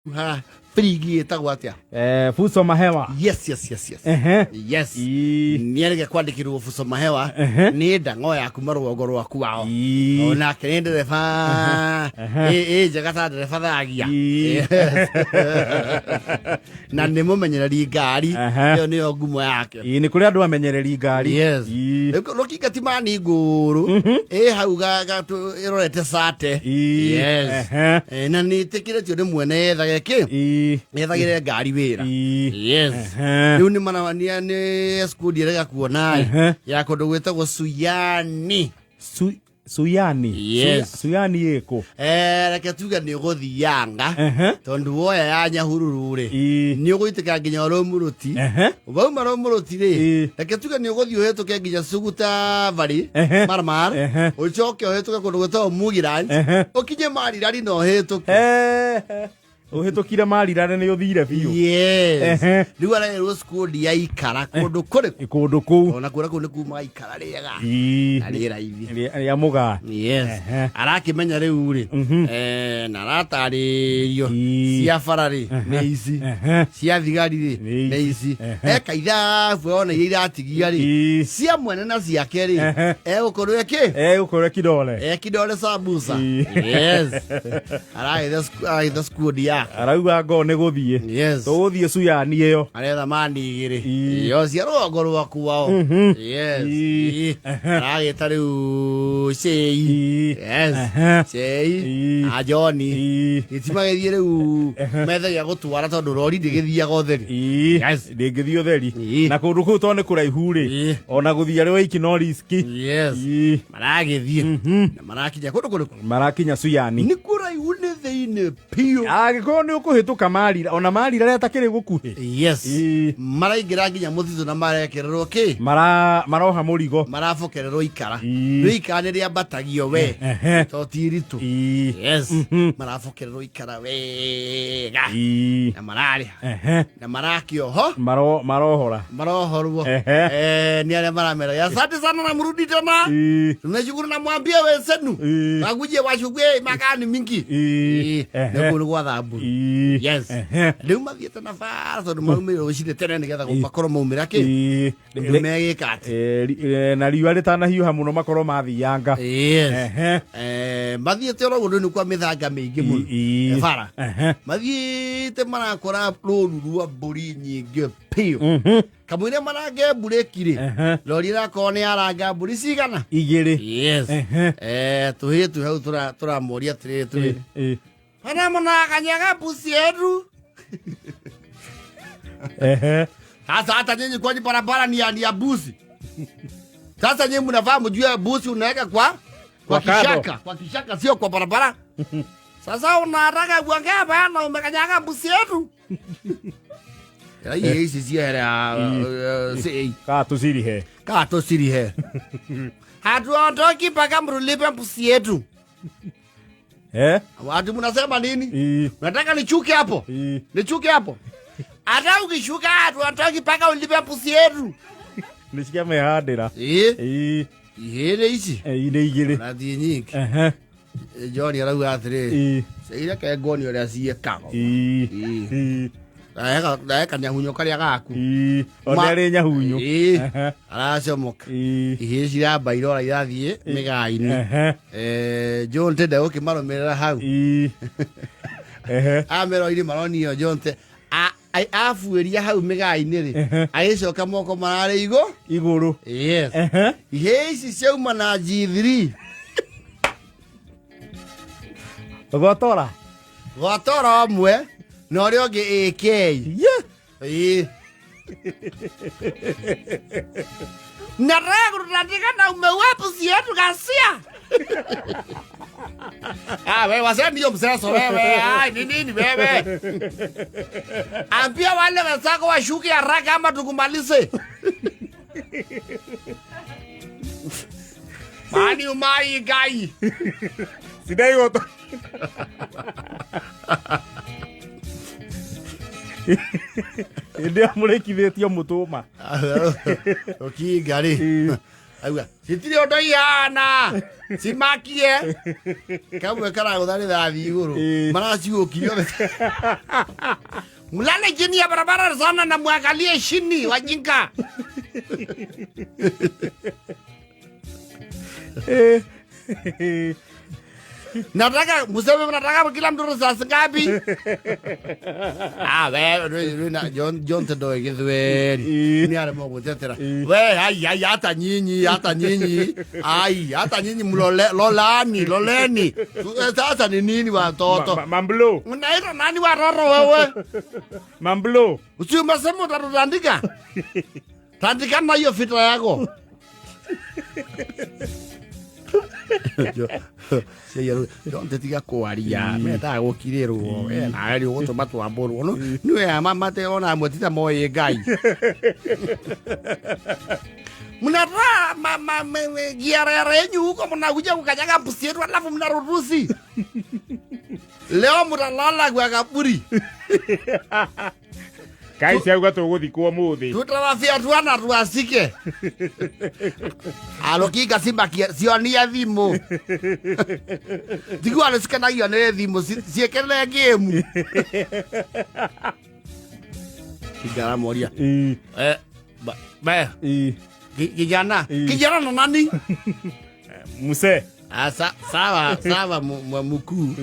Ha, frigi etagwo atia? Fuso Mahewa. Yes. Yes. Nierege kwandikirwo Fuso Mahewa ni ndango yaku marwogo rwaku wao. Ona kende defa. Jagata defa thagia. Na nimumenyereri ngari yo ni ngumo yake. Ni kuri andu amenyereri ngari. Yes. Lokinga timani nguru. Hau ga irorete sate. Yes. Na ni tekiretio ni mwene thageke. Nethagire ngari wira. Yes. Riu ni manawania ni school direga kuona ya kundu gwetagwo Suyani. Suyani. Yes. Suyani yeko. Reke tuga ni guthianga tondu woya ya Nyahururu ri ni uguitika nginya Romuruti ubau Romuruti ri reke tuga ni uguthi uhetuke nginya Suguta Valley Marmar ucoke uhetuke kundu gwetagwo Mugiranj ukinye Marirari no uhetuke uhetukire Marirari ni uthire biu. Yes. Riu ara school ya ikara kundu kundu ku ona kura kundu kuma ikara riega ari raithi ya muga. Yes. Arakimenya riu ri na rataririo cia farari ni ici cia thigari ri ni ici kaitha ona iratigia ri cia mwene na cia keri gukorwo kidole kidole sabusa. Yes. Ara school ya arauga ngo ni guthie. Yes. Tuguthie Suyani iyo aretha mani igiri yo cia rwogo rwaku wao. Yes. Aragita riu Sei. Yes. Sei Ajoni itimagethie riu methagia gutwara tondu rori ndigithiaga utheri. Yes. Ndingithio theri na kundu kuu to ni kuraihu ri ona guthia ri wiki no riski. Yes. Maragithie na marakinya kundu marakinya Suyani ni kuraihu ni theine pio agiko ni ukuhituka Marira ona Marira atakiri gukuhi. Yes. Maraingira nginya muthitu na marekererwo ki maroha murigo marafokererwo ikara ikara ni riambatagio we to tiritu. Yes. Marafokererwo ikara wega na marari na marakioho marohorwo ni aria maramera ya asante sana na mrudi tena tunashukuru na mwambie we senu aguje washugwe makani mingi ndio gwa thabu. Yes. Riu mathiete na fara tondu maumire ucire tene nigetha gumakoro maumira ki megikate na riua ritanahiuha muno makoro mathianga. Yes. Mathiete oro gundu ni kwa mithanga mingi muno fara mathiete marakora ruru rwa mburi nyingi pio kamwire marange bureki ri lori rakone ni aranga mburi cigana igiri. Yes. Tuhitu hau turamoria tire Pana mona kanyaga pusi yetu. Sasa hata nyinyi kwani barabara ni ya busi. Sasa nyinyi mnafahamu juu ya busi unaweka kwa kishaka. Kwa kishaka sio kwa barabara. Sasa unataka kuongea bana umekanyaga busi yetu. Hii sisi ya sei kato siri he. Hatuondoki paka mrulipe busi yetu. Watu mnasema nini? Nataka nichuke hapo. Nichuke hapo. Hata ukishuka hatuondoki paka ulipe pusi yetu. Nisikia mehadira. Ihene ici. Ine igire. Na thi nyingi. John arauga atiri. Seira ke ngoni uria ciekago. Daeka nyahunyo karia gaku. Ona ri nyahunyo. Aracomoka. Ihie ciramba irora irathie migaini. John tende ukimaromerera hau. Amero iri maronio John te afueria hau migaini ri agicoka moko marare iguru. Yes. Ihie ici ciauma na G3 gotora mwe no rio ngi AK. Na rego radiga na umewapo sietu gasia. Wewe wasema ndio mseso wewe. Nini wewe? Ambia wale wenzako washuke haraka ama tukumalize. Mani umai gai. Sidai woto. Ndio murekithitio mutuma. Okigari. Auga, sitiri ondo yana. Simakie. Kamwe kana guthari thathi iguru. Maraciũkio. Mlale chini ya barabara sana na muangalie chini wajinga. Nataka museme mnataka kila mtu sasa ngapi? Wewe John Tedoi githweri. Ni ale mogo tetera. Wewe ai hata nyinyi. Ai hata nyinyi loleni. Sasa ni nini watoto? Mamblo. Unaita nani waroro wewe? Mamblo. Usimasema utatandika. Tandika na hiyo fitra yako. Don't tiga kwaria meta gukirerwo na ari gutuma twamburwo no niwe mamate ona mwetita moye ngai mnara giarere nyuko mnakuja kukanyaga pusi yetu alafu mnarurusi leo mtalala kwa kaburi Kaisi auga tuguthikwo muthi. Tutawafia tuana tuasike. Alokiga simbakia sionia thimu. Digu alesikanagia ne thimu siekele game. Kijana moria. Kijana na nani? Muse. Sawa mkuu.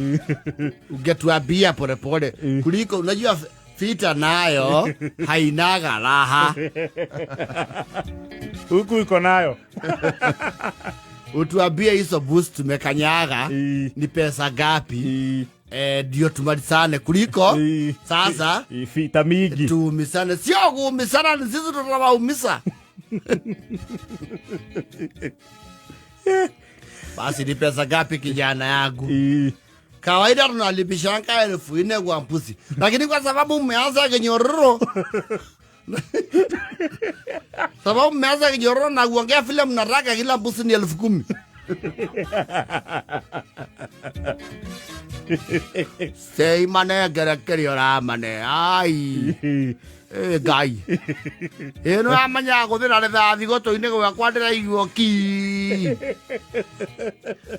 Ungetuambia pole pole. Kuliko unajua Fita nayo hainaga raha. Huku iko nayo. Utuambie hizo boost tumekanyaga ni pesa gapi? Ndio tumalizane kuliko sasa fita mingi. Tumisane sio kuumisana ni sisi tutawaumisa. Basi ni pesa gapi kijana yangu? Kawaida tunalipishanga 4,000 kwa mpusi. Lakini kwa sababu umeanza kinyororo. Sababu umeanza kinyororo na kuongea vile mnataka kila mpusi ni 10,000. Sei mane gerekeri ora mane. Ai. Gai. Eno amanya guthira le thathi goto-ini gwa kwandira iguoki.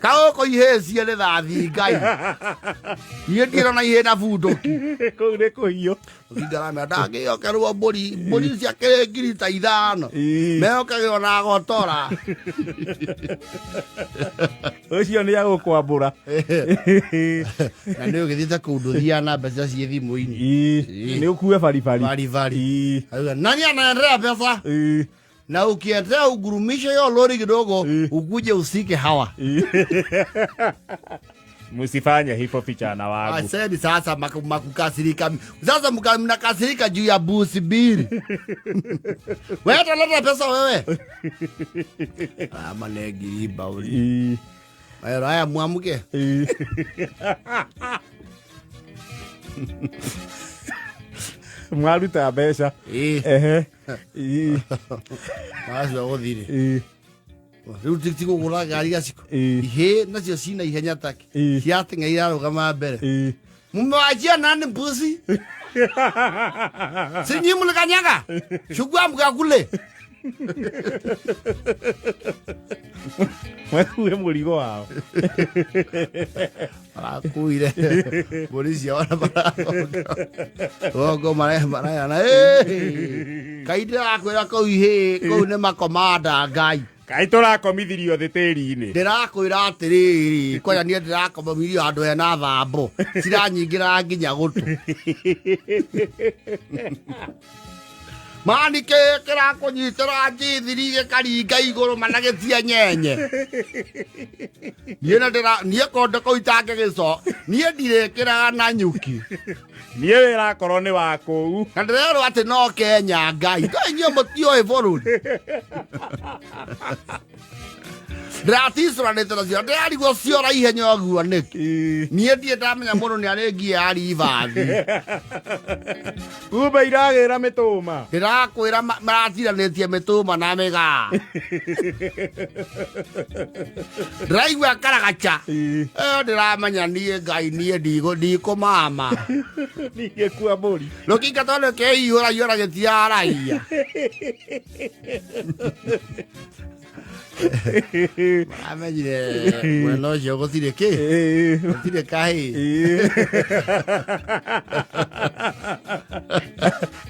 Kao ko iheci le thathi gai. Ye kira na ihe na budoki. Ko ne ko iyo. Ngara me ndage yo kerwo bori cia kere ngiri ta 5. Meo kage na gotora. Ucio ni ya gukwambura. Na ndio githita kunduthia na mbeca cie thimu-ini. Ni ukue bari. Nani anaendea pesa? Na ukiendea ugurumishe yo lori kidogo ukuje usike hawa. Musifanye hivyo vijana wangu. Sasa sasa makukasirika. Sasa mnakasirika juu ya busi bili. Wewe utaleta pesa wewe. Manegi bauli. Haya muamuke. Mwaruta mbeca. Basi wagothire. Riu tiko gura gari gaciko. Ihe nacio cina ihenya take. Ciatengeira rugama mbere. Mumewajia nani mbuzi? Sinyi mulikanyaga. Shugwa mgakule. Mwakuwe murigo wao. Akuire. Polisi wana para. Ogo maraya na kaida akwira ko ihe ko ne makomanda ngai. Kaitora komithirio thitiri-ini. Ndirakwira atiriri koya nie ndirakomithirio andu ena thambo. Ciranyingira nginya gutu. Manike kira kunyitira njithiri karinga iguru managetia nyenye. Nie konde ko itange gico. Nie ndirekira na nyuki. Nie wira korwo ni wa kuu. Na ndirero ati no Kenya ngai. Ngai mutio evorudi. Dratisra netera cio ndari go ciora ihenya oguo niki. Nie ndie ndamenya muno ni arengi ari ivathi. Kumbe iragira mituma. Ndirakwira maratiranĩtie mituma na miga. Ndiraigua karagacha. Ndiramenya nie ngai nie ndikumama. Ningĩkua mbũri. Rũkinga tondũ keihũra gĩtiaragia. Amenyire mwena ũcio gũtirĩ kĩ gũtirĩ kahĩ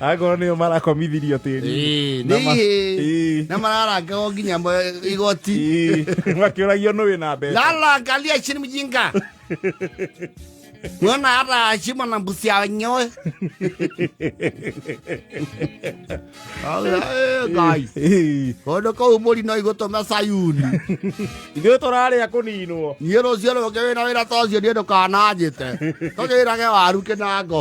akorwo nĩo marakomithirio tĩri na mararangagwo nginya igoti makĩũragio nũ wĩna mbeca lala angalia chini mjinga mwana hata shima na mbusi ya wenyewe guys kondo ko muri no igotoma Sayuni ithuĩ tũrarĩa kũninwo niĩ rũciũ rũke wĩna wĩra ta ũcio ndiĩ ndũkananjĩte tũgĩrage waru kĩnango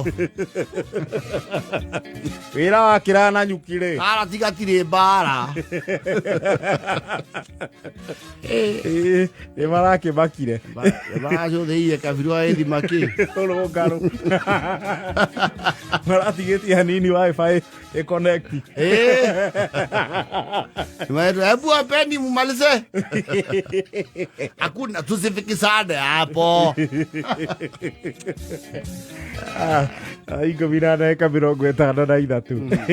wĩra wakĩra na nyuki-rĩ ara tigatirĩ mbara nĩ marakĩmakire maracũthĩire kabiru wa ithimaki rũngarũ maratigĩtie hanini wifi ĩconnect hebu wapeni mumalize hakuna tusifikisane hapo ikũmi na dakika 53